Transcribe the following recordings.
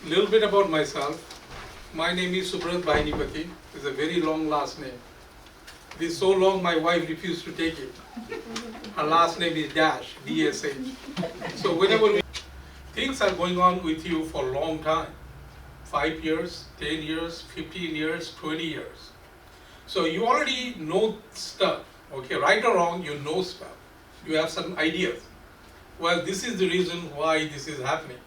Little bit about myself. My name is Subrat Bainipati. It's a very long last name. It is so long my wife refused to take it. Her last name is Dash, D-S-H. So whenever things are going on with you for a long time, 5 years, 10 years, 15 years, 20 years. So you already know stuff, okay, right or wrong, you know stuff. You have some ideas. Well, this is the reason why this is happening.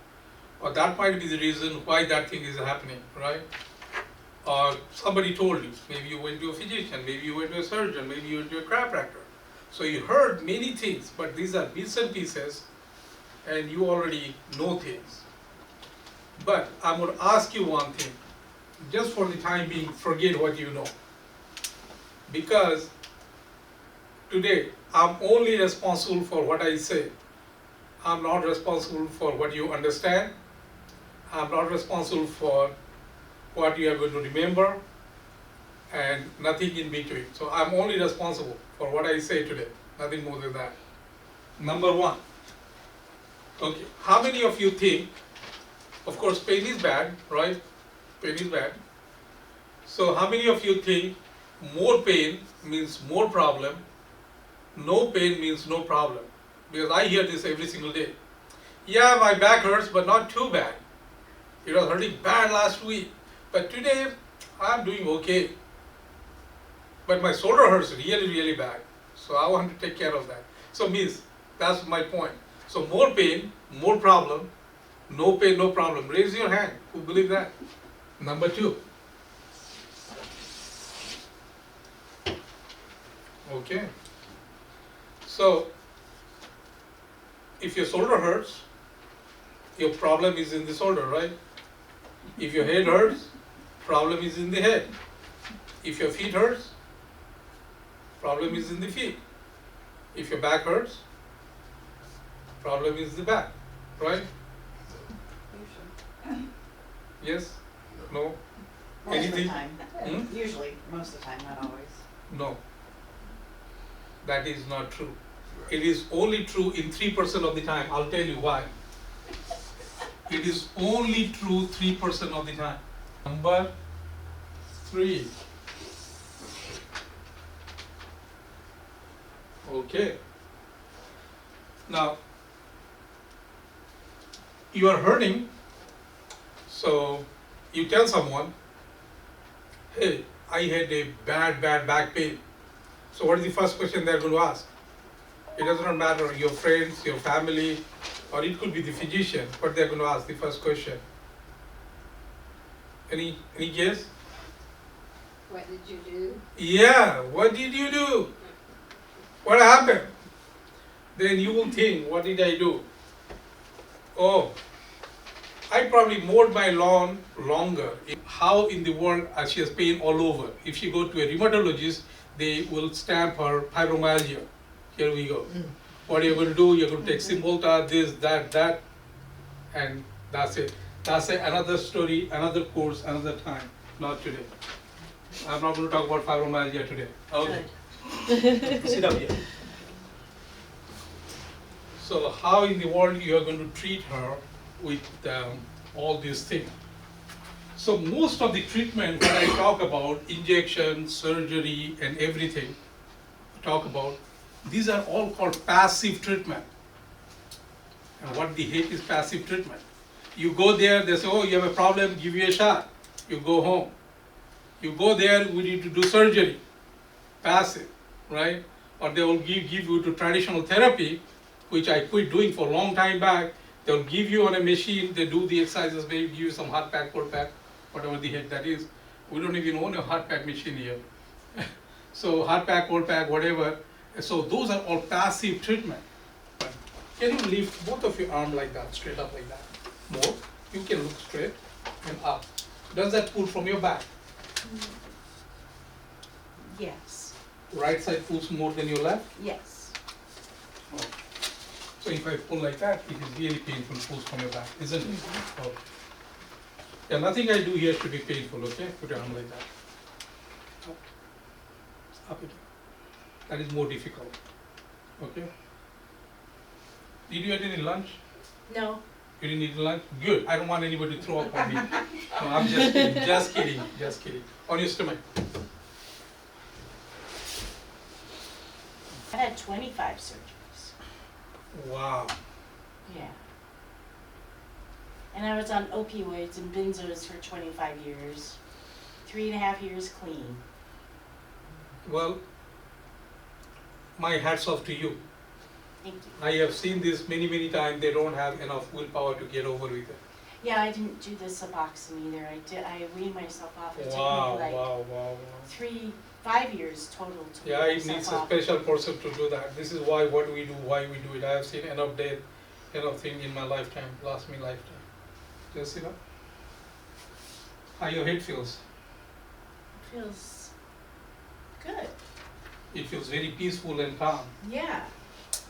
Or that might be the reason why that thing is happening, right? Or somebody told you, maybe you went to a physician, maybe you went to a surgeon, maybe you went to a chiropractor. So you heard many things, but these are bits and pieces, and you already know things. But I'm going to ask you one thing, just for the time being, forget what you know. Because today, I'm only responsible for what I say. I'm not responsible for what you understand. I'm not responsible for what you are going to remember, and nothing in between. So I'm only responsible for what I say today, nothing more than that. Number one, okay, how many of you think, of course pain is bad, right? Pain is bad. So how many of you think more pain means more problem, no pain means no problem? Because I hear this every single day. Yeah, my back hurts, but not too bad. It was hurting bad last week, but today I'm doing okay. But my shoulder hurts really, really bad. So I want to take care of that. So means, that's my point. So more pain, more problem, no pain, no problem. Raise your hand, who believe that? Number two. Okay. So, if your shoulder hurts, your problem is in the shoulder, right? If your head hurts, problem is in the head. If your feet hurts, problem is in the feet. If your back hurts, problem is the back, right? Yes? No? Most Anything? of the time. Usually, most of the time, not always. No. That is not true. It is only true in 3% of the time. I'll tell you why. It is only true 3% of the time. Number 3. Okay. Now, you are hurting, so you tell someone, hey, I had a bad back pain. So what is the first question they're going to ask? It does not matter, your friends, your family, or it could be the physician, what they're going to ask the first question. Any guess? What did you do? Yeah, what did you do? What happened? Then you will think, what did I do? Oh, I probably mowed my lawn longer. How in the world she has pain all over? If she go to a rheumatologist, they will stamp her fibromyalgia. Here we go. What are you going to do? You're going to take Cymbalta, this, that, and that's it. That's another story, another course, another time, not today. I'm not going to talk about fibromyalgia today. Okay. Sit up here. So how in the world you are going to treat her with all these things? So most of the treatment when I talk about injection, surgery, and everything, these are all called passive treatment. And what they hate is passive treatment. You go there, they say, oh, you have a problem, give you a shot. You go home. You go there, we need to do surgery. Passive, right? Or they will give you to traditional therapy, which I quit doing for a long time back. They'll give you on a machine, they do the exercises, maybe give you some hot pack, cold pack, whatever the heck that is. We don't even own a hot pack machine here. So hot pack, cold pack, whatever. So those are all passive treatment. Can you lift both of your arms like that, straight up like that? More. You can look straight and up. Does that pull from your back? Yes. Right side pulls more than your left? Yes. Oh. So if I pull like that, it is really painful, pulls from your back, isn't it? Oh. Yeah, nothing I do here should be painful, okay? Put your arm like that. Up. Up again. That is more difficult. Okay? Did you eat any lunch? No. You didn't eat lunch? Good. I don't want anybody to throw up on me. No, I'm just kidding. Just kidding. Just kidding. On your stomach. I had 25 surgeries. Wow. Yeah. And I was on opioids and benzos for 25 years. 3.5 years clean. Well, my hats off to you. Thank you. I have seen this many, many times. They don't have enough willpower to get over with it. Yeah, I didn't do the Suboxone either. I weaned myself off. It Wow, took me like wow. 5 years total to Yeah, wean it needs myself a off. special person to do that. This is why what we do, why we do it. I have seen enough death, enough thing in my lifetime, last me lifetime. Just how your head feels. It feels good. It feels very peaceful and calm. Yeah.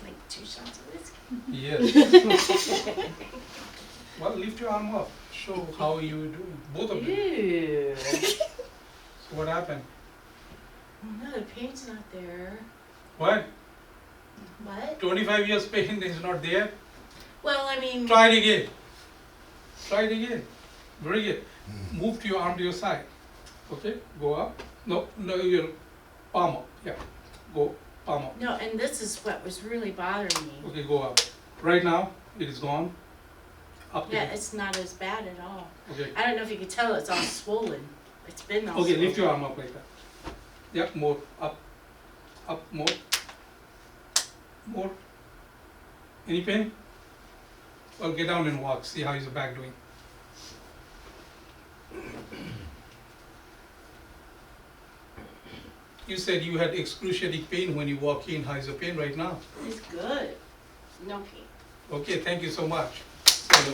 Like 2 shots of whiskey. Yes. Well, lift your arm up. Show how you doing. Both of them. Ew. So what happened? No, the pain's not there. What? What? 25 years pain is not there? Well, I mean, Try it again. Try it again. Very good. Move to your arm to your side. Okay? Go up. No, your palm up. Yeah. Go palm up. no, and this is what was really bothering me. Okay, go up. Right now, it is gone. Up Yeah, there. it's not as bad at all. Okay. I don't know if you could tell it's all swollen. It's been all Okay, swollen. lift your arm up like that. Yep, more. Up. Up, more. More. Any pain? Well, get down and walk. See how is your back doing. You said you had excruciating pain when you walk in. How is your pain right now? It's good. No pain. Okay, thank you so much. So,